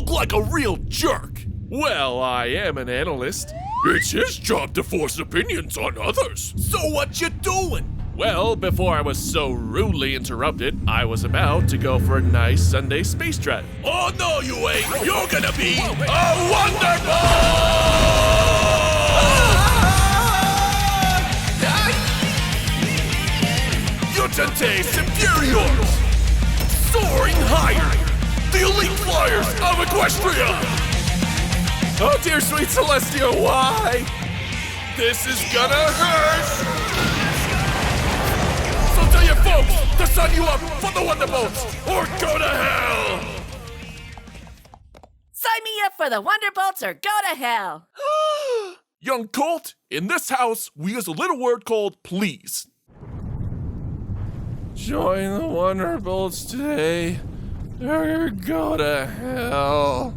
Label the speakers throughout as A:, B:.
A: look like a real jerk. Well, I am an analyst. It's his job to force opinions on others. So what you doing? Well, before I was so rudely interrupted, I was about to go for a nice Sunday space drive. Oh, no, you ain't. You're gonna be a Wonderbolt! Utente Superiors! Soaring higher! The elite flyers of Equestria! Oh, dear sweet Celestia, why? This is gonna hurt! So tell your folks to sign you up for the Wonderbolts, or go to hell!
B: Sign me up for the Wonderbolts or go to hell!
A: Young Colt, in this house, we use a little word called please. Join the Wonderbolts today, or go to hell.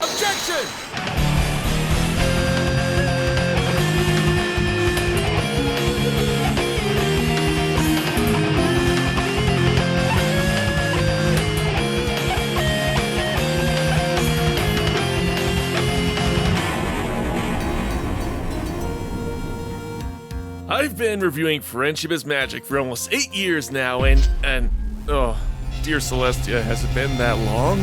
A: Objection! I've been reviewing Friendship is Magic for almost 8 years now, and oh, dear Celestia, has it been that long?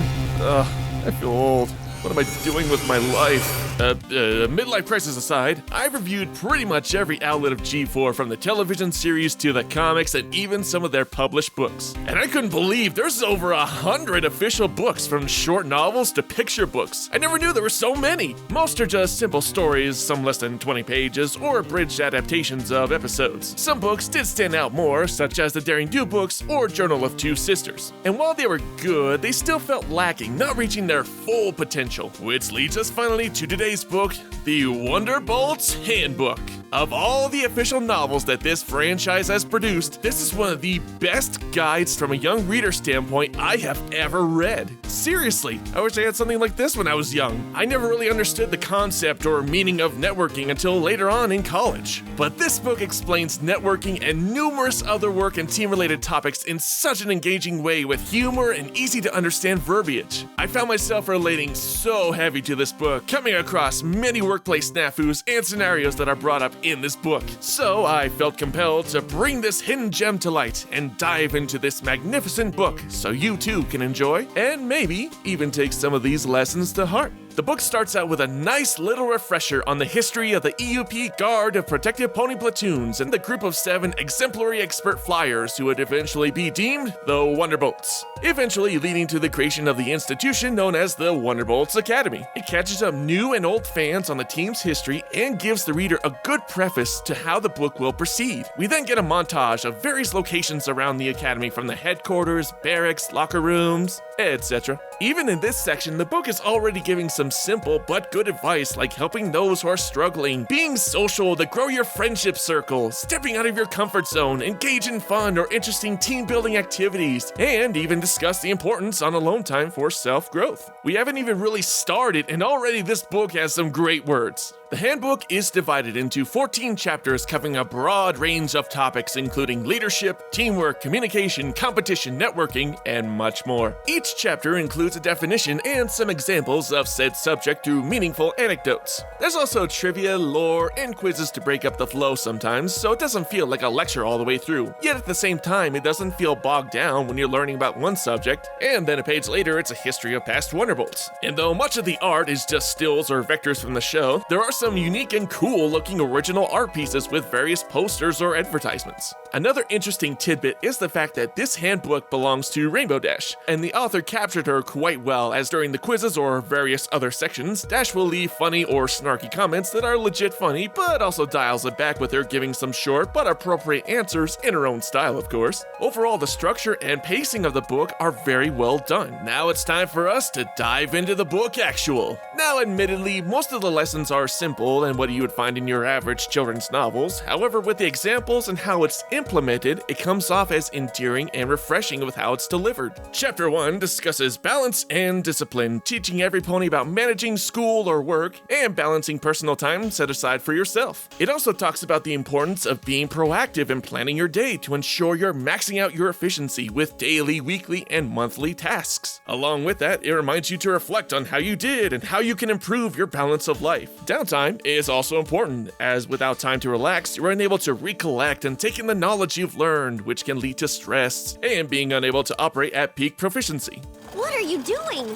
A: I feel old. What am I doing with my life? Midlife crisis aside, I've reviewed pretty much every outlet of G4, from the television series to the comics and even some of their published books. And I couldn't believe there's over 100 official books, from short novels to picture books. I never knew there were so many. Most are just simple stories, some less than 20 pages, or abridged adaptations of episodes. Some books did stand out more, such as the Daring Do books or Journal of Two Sisters. And while they were good, they still felt lacking, not reaching their full potential. Which leads us finally to today's book, the Wonderbolts Handbook. Of all the official novels that this franchise has produced, this is one of the best guides from a young reader standpoint I have ever read. Seriously, I wish I had something like this when I was young. I never really understood the concept or meaning of networking until later on in college. But this book explains networking and numerous other work and team-related topics in such an engaging way, with humor and easy to understand verbiage. I found myself relating so heavy to this book, coming across many workplace snafus and scenarios that are brought up in this book. So I felt compelled to bring this hidden gem to light and dive into this magnificent book so you too can enjoy and maybe even take some of these lessons to heart. The book starts out with a nice little refresher on the history of the EUP Guard of Protective Pony Platoons and the group of 7 exemplary expert flyers who would eventually be deemed the Wonderbolts, eventually leading to the creation of the institution known as the Wonderbolts Academy. It catches up new and old fans on the team's history and gives the reader a good preface to how the book will proceed. We then get a montage of various locations around the academy, from the headquarters, barracks, locker rooms, etc. Even in this section, the book is already giving some simple but good advice, like helping those who are struggling, being social to grow your friendship circle, stepping out of your comfort zone, engage in fun or interesting team-building activities, and even discuss the importance on alone time for self-growth. We haven't even really started, and already this book has some great words. The handbook is divided into 14 chapters covering a broad range of topics, including leadership, teamwork, communication, competition, networking, and much more. Each chapter includes a definition and some examples of said subject through meaningful anecdotes. There's also trivia, lore, and quizzes to break up the flow sometimes, so it doesn't feel like a lecture all the way through. Yet at the same time, it doesn't feel bogged down when you're learning about one subject, and then a page later it's a history of past Wonderbolts. And though much of the art is just stills or vectors from the show, there are some unique and cool looking original art pieces with various posters or advertisements. Another interesting tidbit is the fact that this handbook belongs to Rainbow Dash, and the author captured her quite well, as during the quizzes or various other sections, Dash will leave funny or snarky comments that are legit funny, but also dials it back with her giving some short but appropriate answers in her own style, of course. Overall, the structure and pacing of the book are very well done. Now it's time for us to dive into the book actual. Now, admittedly, most of the lessons are simple and what you would find in your average children's novels. However, with the examples and how it's implemented, it comes off as endearing and refreshing with how it's delivered. Chapter 1 discusses balance and discipline, teaching every pony about managing school or work and balancing personal time set aside for yourself. It also talks about the importance of being proactive and planning your day to ensure you're maxing out your efficiency with daily, weekly, and monthly tasks. Along with that, it reminds you to reflect on how you did and how you can improve your balance of life. Downtime is also important, as without time to relax, you're unable to recollect and take in the knowledge you've learned, which can lead to stress and being unable to operate at peak proficiency.
C: What are you doing?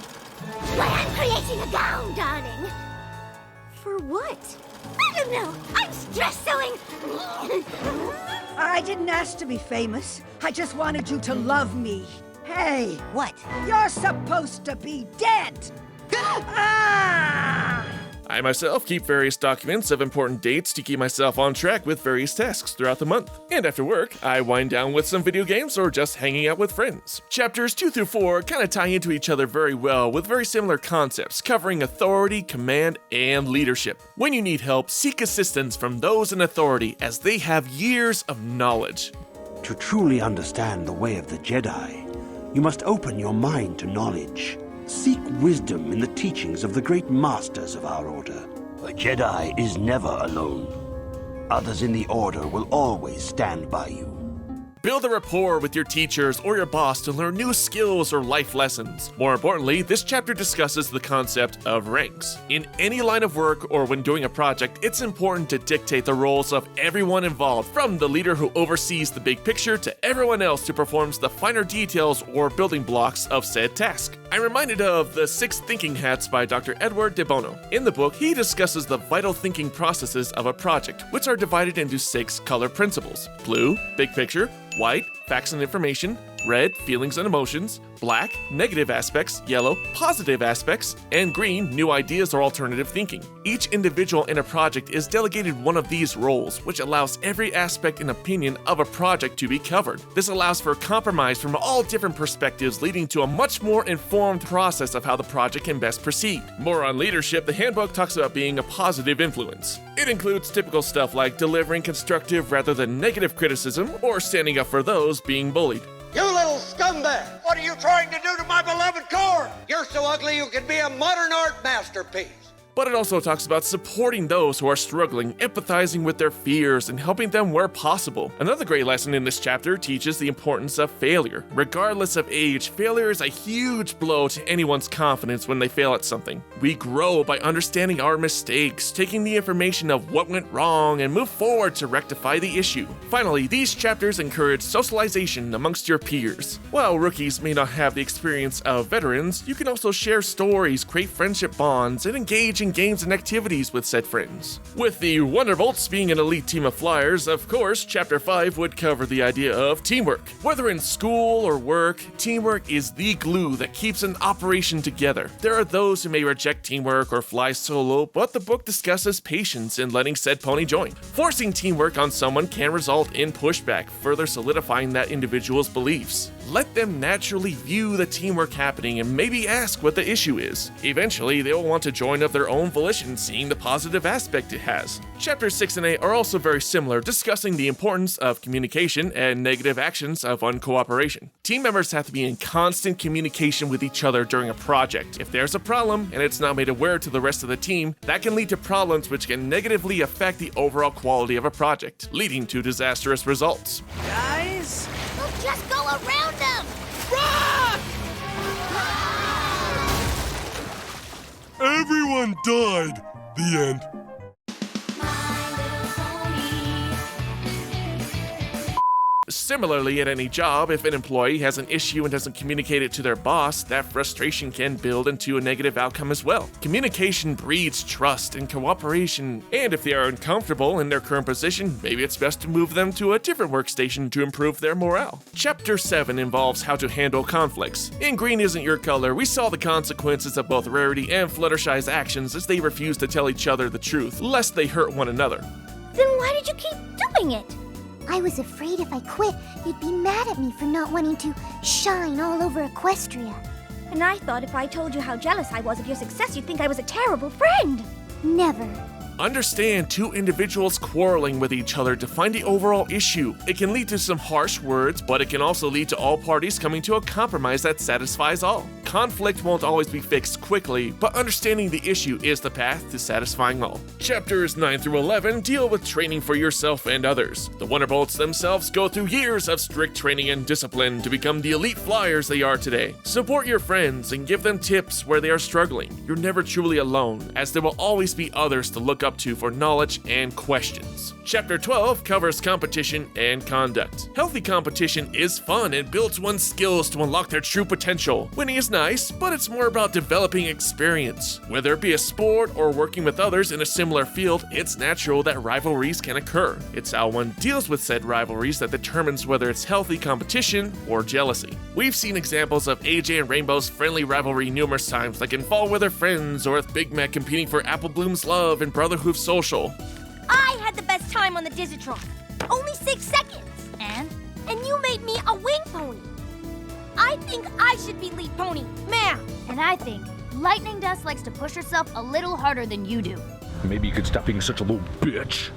D: Why, I'm creating a gown, darling.
C: For what?
D: I don't know. I'm stress sewing.
E: I didn't ask to be famous. I just wanted you to love me. Hey,
D: What?
E: you're supposed to be dead! Ah!
A: I myself keep various documents of important dates to keep myself on track with various tasks throughout the month. And after work, I wind down with some video games or just hanging out with friends. Chapters 2 through 4 kind of tie into each other very well with very similar concepts covering authority, command, and leadership. When you need help, seek assistance from those in authority as they have years of knowledge.
F: To truly understand the way of the Jedi, you must open your mind to knowledge. Seek wisdom in the teachings of the great masters of our order. A Jedi is never alone. Others in the order will always stand by you.
A: Build a rapport with your teachers or your boss to learn new skills or life lessons. More importantly, this chapter discusses the concept of ranks. In any line of work or when doing a project, it's important to dictate the roles of everyone involved, from the leader who oversees the big picture to everyone else who performs the finer details or building blocks of said task. I'm reminded of The 6 Thinking Hats by Dr. Edward de Bono. In the book, he discusses the vital thinking processes of a project, which are divided into 6 color principles: blue, big picture; white, facts and information; red, feelings and emotions; black, negative aspects; yellow, positive aspects; and green, new ideas or alternative thinking. Each individual in a project is delegated one of these roles, which allows every aspect and opinion of a project to be covered. This allows for compromise from all different perspectives, leading to a much more informed process of how the project can best proceed. More on leadership, the handbook talks about being a positive influence. It includes typical stuff like delivering constructive rather than negative criticism, or standing up for those being bullied.
G: You little scumbag! What are you trying to do to my beloved core? You're so ugly you could be a modern art masterpiece.
A: But it also talks about supporting those who are struggling, empathizing with their fears, and helping them where possible. Another great lesson in this chapter teaches the importance of failure. Regardless of age, failure is a huge blow to anyone's confidence when they fail at something. We grow by understanding our mistakes, taking the information of what went wrong, and move forward to rectify the issue. Finally, these chapters encourage socialization amongst your peers. While rookies may not have the experience of veterans, you can also share stories, create friendship bonds, and engage in games and activities with said friends. With the Wonderbolts being an elite team of flyers, of course, Chapter 5 would cover the idea of teamwork. Whether in school or work, teamwork is the glue that keeps an operation together. There are those who may reject teamwork or fly solo, but the book discusses patience in letting said pony join. Forcing teamwork on someone can result in pushback, further solidifying that individual's beliefs. Let them naturally view the teamwork happening and maybe ask what the issue is. Eventually, they will want to join of their own volition, seeing the positive aspect it has. Chapters 6 and 8 are also very similar, discussing the importance of communication and negative actions of uncooperation. Team members have to be in constant communication with each other during a project. If there's a problem and it's not made aware to the rest of the team, that can lead to problems which can negatively affect the overall quality of a project, leading to disastrous results.
E: Guys?
D: We'll just go around them.
H: Everyone died. The end.
A: Similarly, at any job, if an employee has an issue and doesn't communicate it to their boss, that frustration can build into a negative outcome as well. Communication breeds trust and cooperation, and if they are uncomfortable in their current position, maybe it's best to move them to a different workstation to improve their morale. Chapter 7 involves how to handle conflicts. In Green Isn't Your Color, we saw the consequences of both Rarity and Fluttershy's actions as they refused to tell each other the truth, lest they hurt one another.
C: Then why did you keep doing it? I was afraid if I quit, you'd be mad at me for not wanting to shine all over Equestria. And I thought if I told you how jealous I was of your success, you'd think I was a terrible friend. Never.
A: Understand two individuals quarreling with each other to find the overall issue. It can lead to some harsh words, but it can also lead to all parties coming to a compromise that satisfies all. Conflict won't always be fixed quickly, but understanding the issue is the path to satisfying all. Chapters 9 through 11 deal with training for yourself and others. The Wonderbolts themselves go through years of strict training and discipline to become the elite flyers they are today. Support your friends and give them tips where they are struggling. You're never truly alone, as there will always be others to look up to for knowledge and questions. Chapter 12 covers competition and conduct. Healthy competition is fun and builds one's skills to unlock their true potential. Winning is nice, but it's more about developing experience. Whether it be a sport or working with others in a similar field, it's natural that rivalries can occur. It's how one deals with said rivalries that determines whether it's healthy competition or jealousy. We've seen examples of AJ and Rainbow's friendly rivalry numerous times, like in Fall Weather Friends or with Big Mac competing for Apple Bloom's love and Brotherhood Social.
D: I had the best time on the Dizitron. Only 6 seconds. And you made me a wing pony. I think I should be lead pony, ma'am.
I: And I think Lightning Dust likes to push herself a little harder than you do.
J: Maybe you could stop being such a little bitch.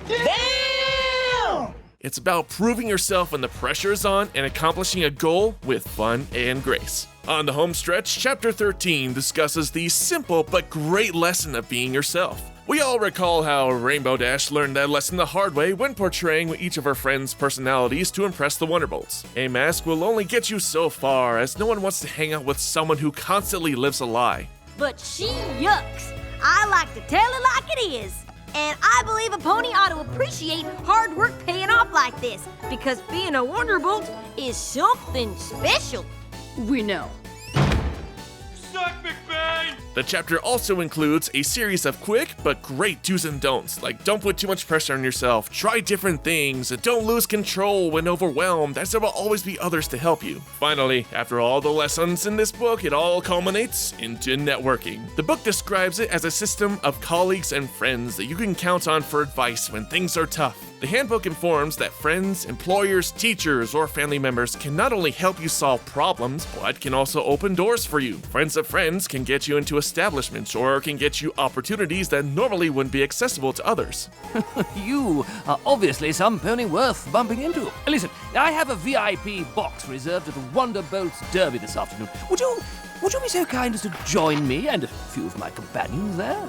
A: Damn! It's about proving yourself when the pressure is on and accomplishing a goal with fun and grace. On the home stretch, Chapter 13 discusses the simple but great lesson of being yourself. We all recall how Rainbow Dash learned that lesson the hard way when portraying each of her friends' personalities to impress the Wonderbolts. A mask will only get you so far, as no one wants to hang out with someone who constantly lives a lie.
D: But she yucks. I like to tell it like it is. And I believe a pony ought to appreciate hard work paying off like this, because being a Wonderbolt is something special.
I: We know.
A: The chapter also includes a series of quick but great do's and don'ts, like don't put too much pressure on yourself, try different things, and don't lose control when overwhelmed, as there will always be others to help you. Finally, after all the lessons in this book, it all culminates into networking. The book describes it as a system of colleagues and friends that you can count on for advice when things are tough. The handbook informs that friends, employers, teachers, or family members can not only help you solve problems, but can also open doors for you. Friends of friends can get you into establishments or can get you opportunities that normally wouldn't be accessible to others.
K: You are obviously some pony worth bumping into. Listen, I have a VIP box reserved at the Wonderbolts Derby this afternoon. Would you be so kind as to join me and a few of my companions there?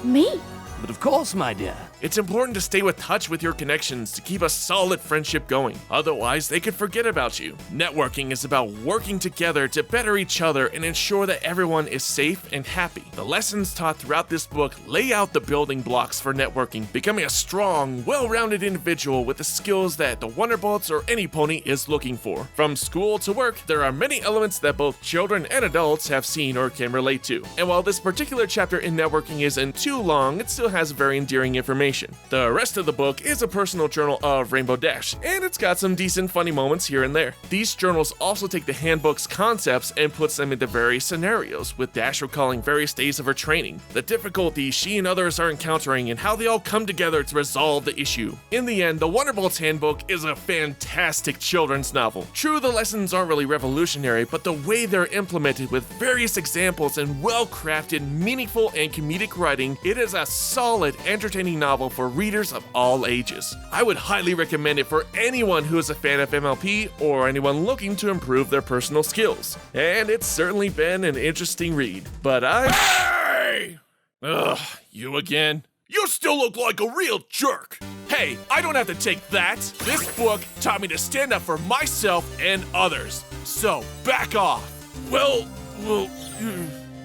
I: Me?
K: But of course, my dear.
A: It's important to stay with touch with your connections to keep a solid friendship going. Otherwise, they could forget about you. Networking is about working together to better each other and ensure that everyone is safe and happy. The lessons taught throughout this book lay out the building blocks for networking, becoming a strong, well-rounded individual with the skills that the Wonderbolts or any pony is looking for. From school to work, there are many elements that both children and adults have seen or can relate to. And while this particular chapter in networking isn't too long, it still has very endearing information. The rest of the book is a personal journal of Rainbow Dash, and it's got some decent funny moments here and there. These journals also take the handbook's concepts and puts them into various scenarios, with Dash recalling various days of her training, the difficulties she and others are encountering, and how they all come together to resolve the issue. In the end, the Wonderbolts Handbook is a fantastic children's novel. True, the lessons aren't really revolutionary, but the way they're implemented with various examples and well-crafted, meaningful, and comedic writing, it is a solid, entertaining novel for readers of all ages. I would highly recommend it for anyone who is a fan of MLP or anyone looking to improve their personal skills. And it's certainly been an interesting read. But Hey! Ugh, you again? You still look like a real jerk! Hey, I don't have to take that! This book taught me to stand up for myself and others. So, back off! Well,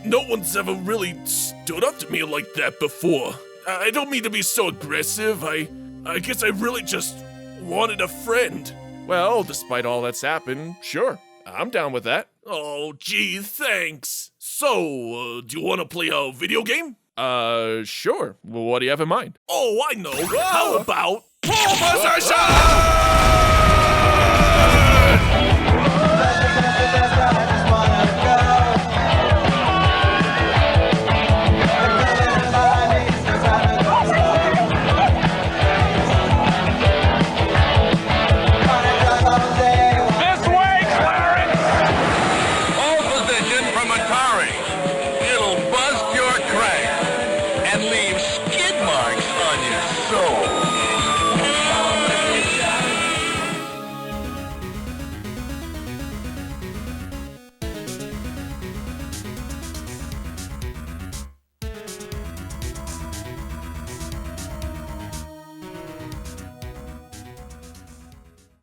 A: no one's ever really stood up to me like that before. I don't mean to be so aggressive. I guess I really just wanted a friend. Well, despite all that's happened, sure, I'm down with that. Oh, gee, thanks. So, do you want to play a video game? Sure. Well, what do you have in mind? Oh, I know. How about pole position?